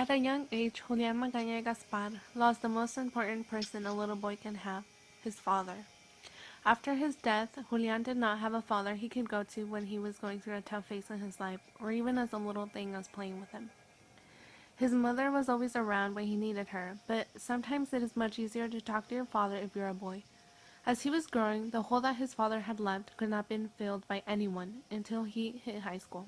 At a young age, Julian Magaña Gaspar lost the most important person a little boy can have, his father. After his death, Julian did not have a father he could go to when he was going through a tough phase in his life, or even as a little thing as playing with him. His mother was always around when he needed her, but sometimes it is much easier to talk to your father if you're a boy. As he was growing, the hole that his father had left could not be filled by anyone until he hit high school.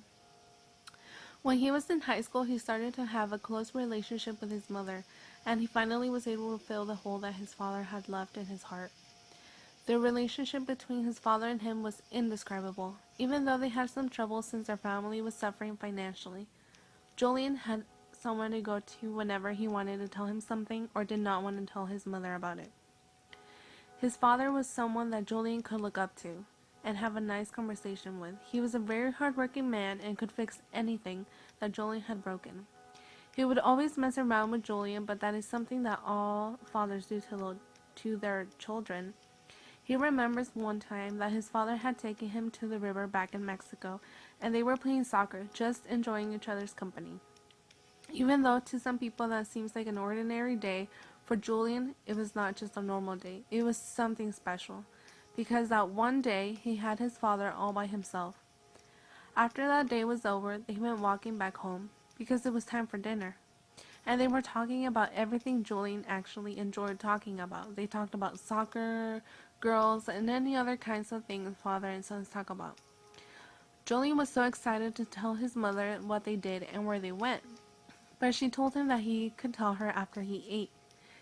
When he was in high school, he started to have a close relationship with his mother, and he finally was able to fill the hole that his father had left in his heart. The relationship between his father and him was indescribable, even though they had some trouble since their family was suffering financially. Julian had someone to go to whenever he wanted to tell him something or did not want to tell his mother about it. His father was someone that Julian could look up to and have a nice conversation with. He was a very hardworking man and could fix anything that Julian had broken. He would always mess around with Julian, but that is something that all fathers do to their children. He remembers one time that his father had taken him to the river back in Mexico, and they were playing soccer, just enjoying each other's company. Even though to some people that seems like an ordinary day, for Julian it was not just a normal day. It was something special, because that one day he had his father all by himself. After that day was over, they went walking back home, because it was time for dinner. And they were talking about everything Julian actually enjoyed talking about. They talked about soccer, girls, and any other kinds of things father and sons talk about. Julian was so excited to tell his mother what they did and where they went, but she told him that he could tell her after he ate.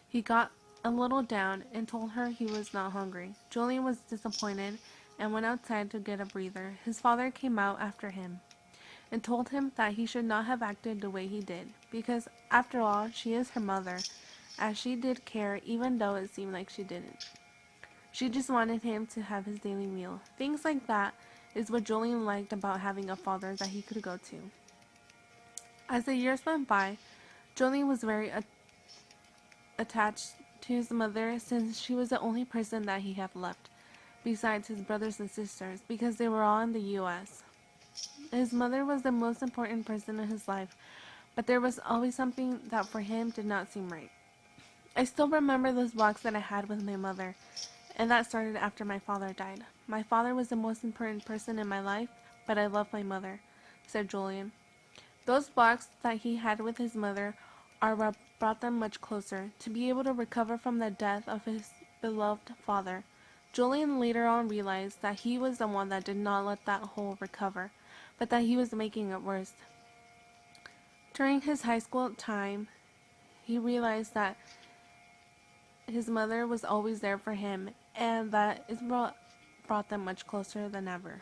He got a little down and told her he was not hungry. Julian was disappointed and went outside to get a breather. His father came out after him and told him that he should not have acted the way he did, because after all, she is her mother, as she did care even though it seemed like she didn't. She just wanted him to have his daily meal. Things like that is what Julian liked about having a father that he could go to. As the years went by, Julian was very attached to his mother since she was the only person that he had left, besides his brothers and sisters, because they were all in the U.S. His mother was the most important person in his life, but there was always something that for him did not seem right. I still remember those walks that I had with my mother, and that started after my father died. My father was the most important person in my life, but I love my mother, said Julian. Those walks that he had with his mother are what brought them much closer, to be able to recover from the death of his beloved father. Julian later on realized that he was the one that did not let that hole recover, but that he was making it worse. During his high school time, he realized that his mother was always there for him, and that it brought them much closer than ever.